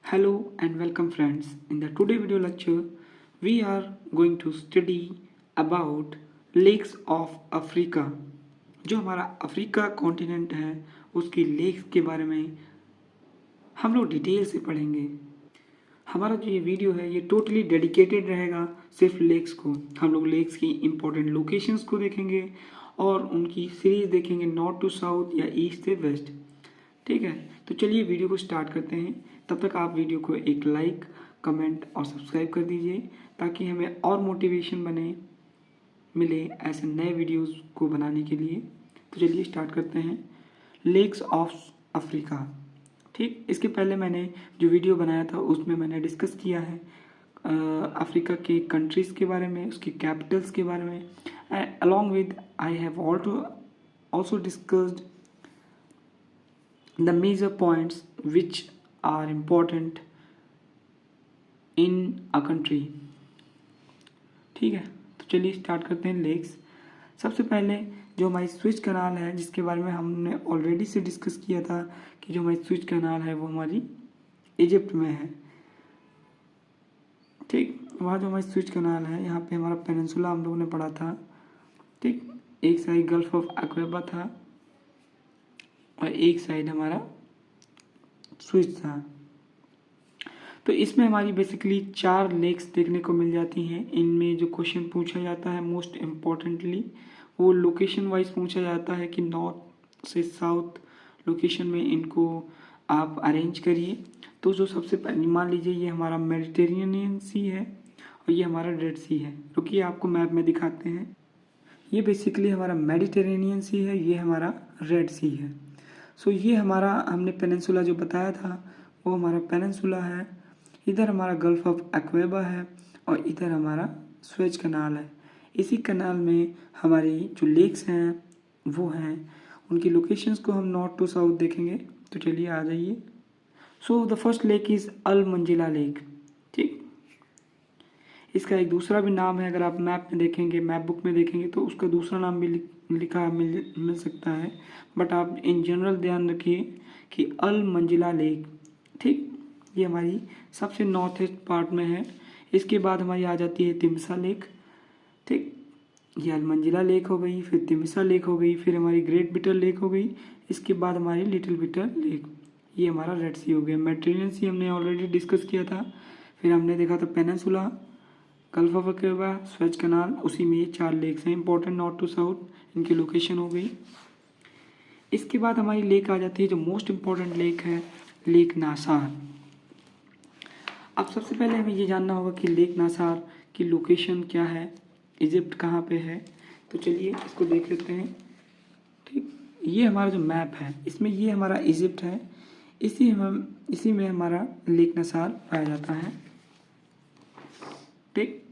Hello and welcome friends. In the today video lecture, we are going to study about lakes of Africa. जो हमारा Africa continent है उसकी lakes के बारे में हम लोग डिटेल से पढ़ेंगे। हमारा जो ये वीडियो है ये टोटली डेडिकेटेड रहेगा सिर्फ लेक्स को। हम लोग लेक्स की इम्पोर्टेंट लोकेशंस को देखेंगे और उनकी सीरीज देखेंगे नॉर्थ टू साउथ या ईस्ट से वेस्ट। ठीक है, तो चलिए वीडियो को स्टार्ट करते हैं। तब तक आप वीडियो को एक लाइक, कमेंट और सब्सक्राइब कर दीजिए ताकि हमें और मोटिवेशन मिले ऐसे नए वीडियोस को बनाने के लिए। तो चलिए स्टार्ट करते हैं। Lakes of Africa. ठीक, इसके पहले मैंने जो वीडियो बनाया था उसमें मैंने डिस्कस किया है अफ्रीका के कंट्रीज़ के बारे में, उसकी कैपिटल्स के बारे में। Along with I have also discussed the major points which are important in a country। ठीक है, तो चलिए स्टार्ट करते हैं लेक्स। सबसे पहले जो हमारी स्विच कनाल है जिसके बारे में हमने ऑलरेडी से डिस्कस किया था कि जो हमारी स्विच कनाल है वो हमारी इजिप्ट में है। ठीक, वहाँ जो हमारी स्विच कनाल है यहाँ पे हमारा पेनिनसुला हम लोगों ने पढ़ा था। ठीक, एक साइड गल्फ ऑफ अक्वेबा था और एक साइड हमारा स्विच था। तो इसमें हमारी बेसिकली 4 लेक्स देखने को मिल जाती हैं। इनमें जो क्वेश्चन पूछा जाता है मोस्ट इम्पॉर्टेंटली वो लोकेशन वाइज पूछा जाता है कि नॉर्थ से साउथ लोकेशन में इनको आप अरेंज करिए। तो जो सबसे पहले मान लीजिए ये हमारा मेडिटेरेनियन सी है और ये हमारा रेड सी है। रुकिए आपको मैप में दिखाते हैं। ये बेसिकली हमारा मेडिटेरेनियन सी है, ये हमारा रेड सी है। सो ये हमारा हमने पेनिनसुला जो बताया था वो हमारा पेनिनसुला है। इधर हमारा गल्फ ऑफ अक्वेबा है और इधर हमारा स्वेज कनाल है। इसी कनाल में हमारी जो लेक्स हैं वो हैं, उनकी लोकेशंस को हम नॉर्थ टू साउथ देखेंगे। तो चलिए आ जाइए। So the first lake is Al Manzila lake. ठीक, इसका एक दूसरा भी नाम है, अगर आप मैप में देखेंगे, मैप बुक में देखेंगे तो उसका दूसरा नाम भी लिखा मिल सकता है, बट आप इन जनरल ध्यान रखिए कि अल मंजिला लेक। ठीक, ये हमारी सबसे नॉर्थ ईस्ट पार्ट में है। इसके बाद हमारी आ जाती है तिमसा लेक। ठीक, ये अल मंजिला लेक हो गई, फिर तिमसा लेक हो गई, फिर हमारी ग्रेट बिटर लेक हो गई, इसके बाद हमारी लिटिल बिटर लेक। ये हमारा रेड सी हो गया। मेडिटेरेनियन सी हमने ऑलरेडी डिस्कस किया था। फिर हमने देखा था पेनिनसुला, गल्फ ऑफ अक्वेबा, स्वेज कनाल, उसी में ये 4 लेक्स हैं इंपॉर्टेंट नॉर्थ टू साउथ, इनकी लोकेशन हो गई। इसके बाद हमारी लेक आ जाती है जो मोस्ट इम्पॉर्टेंट लेक है, लेक नासार। अब सबसे पहले हमें ये जानना होगा कि लेक नासार की लोकेशन क्या है, इजिप्ट कहाँ पे है। तो चलिए इसको देख लेते हैं। ठीक, ये हमारा जो मैप है इसमें ये हमारा इजिप्ट है, इसी में हमारा लेक नासार पाया जाता है। ठीक,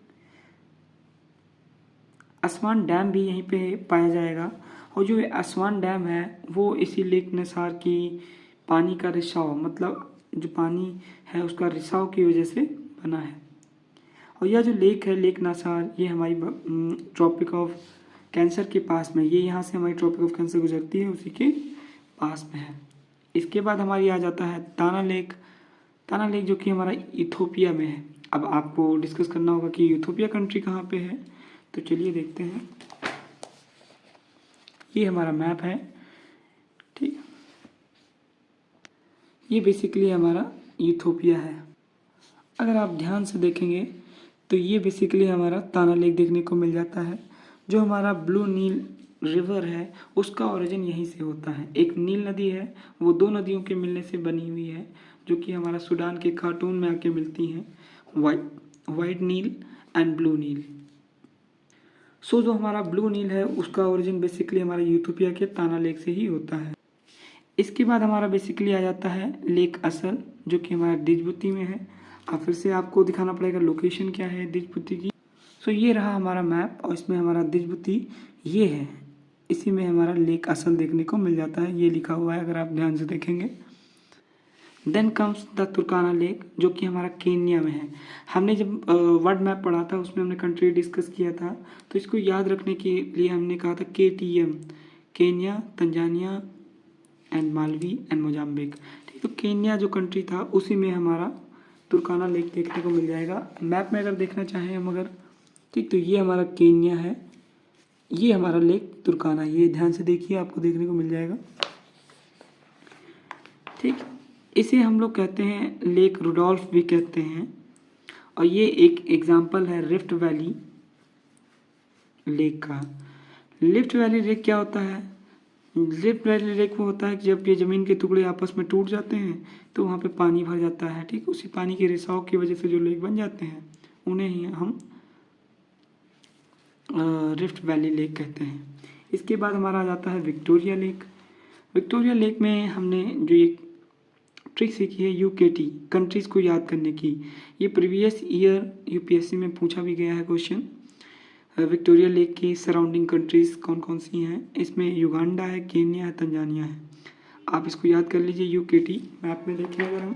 असवान डैम भी यहीं पे पाया जाएगा और जो असवान डैम है वो इसी लेक नासार की पानी का रिसाव, मतलब जो पानी है उसका रिसाव की वजह से बना है। और यह जो लेक है लेक नासार, ये हमारी ट्रॉपिक ऑफ कैंसर के पास में, ये यहाँ से हमारी ट्रॉपिक ऑफ कैंसर गुजरती है उसी के पास में है। इसके बाद हमारी आ जाता है ताना लेक। ताना लेक जो कि हमारा इथोपिया में है। अब आपको डिस्कस करना होगा कि इथोपिया कंट्री कहाँ पे है, तो चलिए देखते हैं। ये हमारा मैप है। ठीक, ये बेसिकली हमारा इथोपिया है। अगर आप ध्यान से देखेंगे तो ये बेसिकली हमारा ताना लेक देखने को मिल जाता है। जो हमारा ब्लू नील रिवर है उसका ओरिजिन यहीं से होता है। एक नील नदी है, वो 2 नदियों के मिलने से बनी हुई है जो कि हमारा सूडान के खार्टूम में आके मिलती हैं, वाइट नील एंड ब्लू नील। सो जो हमारा ब्लू नील है उसका ओरिजिन बेसिकली हमारा यूथोपिया के ताना लेक से ही होता है। इसके बाद हमारा बेसिकली आ जाता है लेक असल जो कि हमारा डिजबुती में है। अब फिर से आपको दिखाना पड़ेगा लोकेशन क्या है डिजबुती की। सो ये रहा हमारा मैप और इसमें हमारा डिजबुती ये है, इसी में हमारा लेक असल देखने को मिल जाता है, ये लिखा हुआ है अगर आप ध्यान से देखेंगे। Then comes the Turkana lake जो कि हमारा केन्या में है। हमने जब वर्ल्ड मैप पढ़ा था उसमें हमने कंट्री डिस्कस किया था, तो इसको याद रखने के लिए हमने कहा था KTM, Kenya, Tanzania and Malvi and Mozambique. ठीक, तो केन्या जो कंट्री था उसी में हमारा तुर्काना लेक देखने को मिल जाएगा। मैप में अगर देखना चाहें हम अगर, ठीक, तो ये हमारा केन्या है, ये हमारा लेक तुर्काना, ये ध्यान से देखिए आपको देखने को मिल जाएगा। ठीक, इसे हम लोग कहते हैं लेक रुडोल्फ भी कहते हैं, और ये एक एग्जाम्पल है रिफ्ट वैली लेक का। रिफ्ट वैली लेक क्या होता है? रिफ्ट वैली लेक वो होता है कि जब ये ज़मीन के टुकड़े आपस में टूट जाते हैं तो वहाँ पे पानी भर जाता है। ठीक, उसी पानी के रिसाव की वजह से जो लेक बन जाते हैं उन्हें ही हम रिफ्ट वैली लेक कहते हैं। इसके बाद हमारा आ जाता है विक्टोरिया लेक। विक्टोरिया लेक में हमने जो एक ट्रिक सीखी है UKT, कंट्रीज़ को याद करने की। ये प्रीवियस ईयर UPSC में पूछा भी गया है क्वेश्चन। विक्टोरिया लेक की सराउंडिंग कंट्रीज़ कौन कौन सी हैं? इसमें युगांडा है, केन्या है, तंजानिया है। आप इसको याद कर लीजिए UKT। मैप में देखिए अगर हम,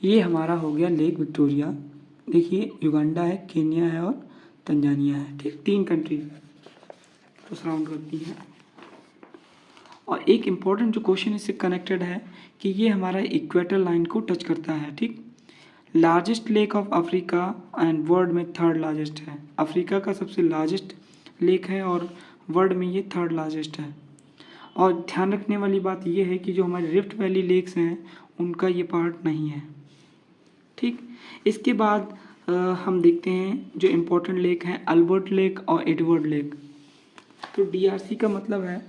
ये हमारा हो गया लेक विक्टोरिया। देखिए युगांडा है, केन्या है और तंजानिया है। ठीक, 3 कंट्री तो सराउंड करती हैं। और एक इम्पॉर्टेंट जो क्वेश्चन इससे कनेक्टेड है कि ये हमारा इक्वेटर लाइन को टच करता है। ठीक, largest lake of Africa and world में 3rd लार्जेस्ट है। अफ्रीका का सबसे लार्जेस्ट लेक है और वर्ल्ड में ये 3rd लार्जेस्ट है। और ध्यान रखने वाली बात ये है कि जो हमारे रिफ्ट वैली लेक्स हैं उनका ये पार्ट नहीं है। ठीक, इसके बाद हम देखते हैं जो इम्पोर्टेंट लेक हैं अल्बर्ट लेक और एडवर्ड लेक। तो DRC का मतलब है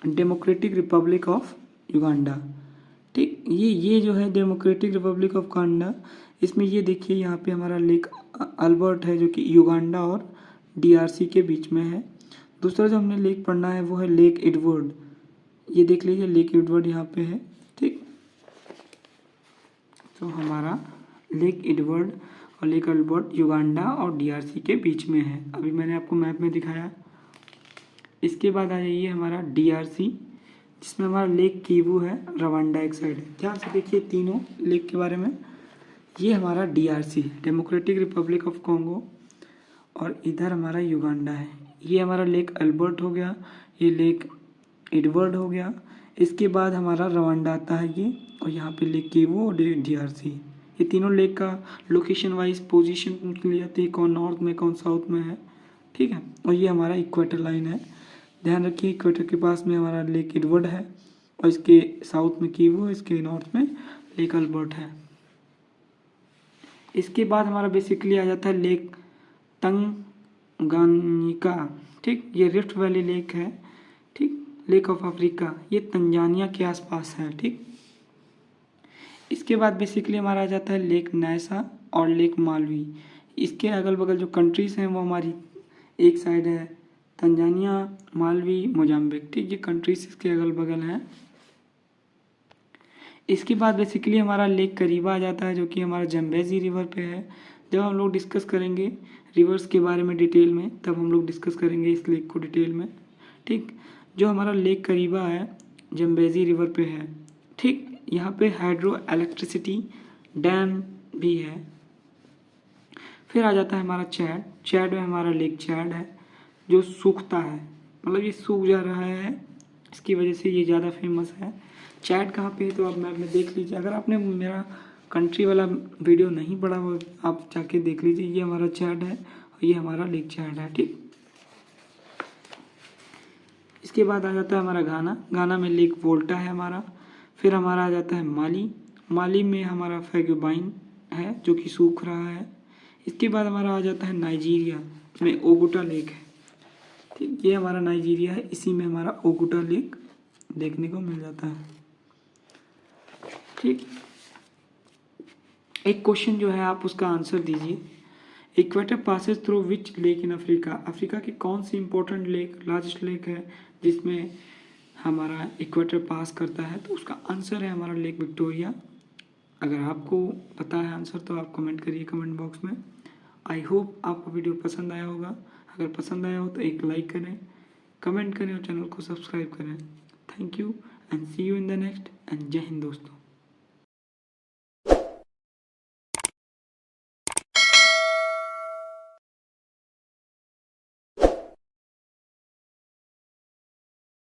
डेमोक्रेटिक रिपब्लिक ऑफ युगांडा। ठीक, ये जो है डेमोक्रेटिक रिपब्लिक ऑफ युगांडा, इसमें ये देखिए यहाँ पे हमारा लेक अल्बर्ट है जो कि युगांडा और DRC के बीच में है। दूसरा जो हमने लेक पढ़ना है वो है लेक एडवर्ड। ये देख लीजिए लेक एडवर्ड यहाँ पे है। ठीक, तो हमारा लेक एडवर्ड और लेक अल्बर्ट युगांडा और DRC के बीच में है। अभी मैंने आपको मैप में दिखाया। इसके बाद आ जाइए हमारा DRC, जिसमें हमारा लेक कीवू है, रवांडा एक साइड है। ध्यान से देखिए तीनों लेक के बारे में। ये हमारा DRC democratic Republic of Congo, और इधर हमारा युगांडा है। ये हमारा लेक अल्बर्ट हो गया, ये लेक एडवर्ड हो गया। इसके बाद हमारा रवांडा आता है ये, और यहाँ पे लेक कीवू और DRC। ये तीनों लेक का लोकेशन वाइज पोजीशन ली जाती है, कौन नॉर्थ में कौन साउथ में है। ठीक है, और ये हमारा इक्वेटर लाइन है। ध्यान रखिए इक्वेटर के पास में हमारा लेक एडवर्ड है और इसके साउथ में कीवू, इसके नॉर्थ में लेक अल्बर्ट है। इसके बाद हमारा बेसिकली आ जाता है लेक तंगानिका। ठीक, ये रिफ्ट वैली लेक है। ठीक, लेक ऑफ अफ्रीका, ये तंजानिया के आसपास है। ठीक, इसके बाद बेसिकली हमारा आ जाता है लेक नायसा और लेक मालवी। इसके अगल बगल जो कंट्रीज़ हैं वो हमारी एक साइड है तंजानिया, मालवी, मोजाम्बिक। ठीक, ये कंट्रीज इसके अगल बगल हैं। इसके बाद बेसिकली हमारा लेक करीबा आ जाता है जो कि हमारा जम्बेजी रिवर पे है। जब हम लोग डिस्कस करेंगे रिवर्स के बारे में डिटेल में, तब हम लोग डिस्कस करेंगे इस लेक को डिटेल में। ठीक, जो हमारा लेक करीबा है जम्बेजी रिवर पे है। ठीक, यहाँ पे हाइड्रो इलेक्ट्रिसिटी डैम भी है। फिर आ जाता है हमारा चैड। चैड में हमारा लेक चैड है जो सूखता है, मतलब ये सूख जा रहा है, इसकी वजह से ये ज़्यादा फेमस है। चैड कहाँ पे है तो आप मैप में देख लीजिए। अगर आपने मेरा कंट्री वाला वीडियो नहीं पढ़ा वो आप जाके देख लीजिए। ये हमारा चैड है और ये हमारा लेक चैड है। ठीक, इसके बाद आ जाता है हमारा घाना। घाना में लेक वोल्टा है हमारा। फिर हमारा आ जाता है माली। माली में हमारा फैगोबाइन है जो कि सूख रहा है। इसके बाद हमारा आ जाता है नाइजीरिया में ओगुटा लेक है। ठीक, ये हमारा नाइजीरिया है, इसी में हमारा ओगुटा लेक देखने को मिल जाता है। ठीक, एक क्वेश्चन जो है आप उसका आंसर दीजिए। Equator passes through which lake in Africa. Africa की कौन सी इंपॉर्टेंट लेक, लार्जेस्ट लेक है जिसमें हमारा इक्वेटर पास करता है? तो उसका आंसर है हमारा लेक विक्टोरिया। अगर आपको पता है आंसर तो आप कमेंट करिए कमेंट बॉक्स में। आई होप आपको वीडियो पसंद आया होगा। अगर पसंद आया हो तो एक लाइक करें, कमेंट करें और चैनल को सब्सक्राइब करें। Thank you and see you in the next and जय हिंद दोस्तों।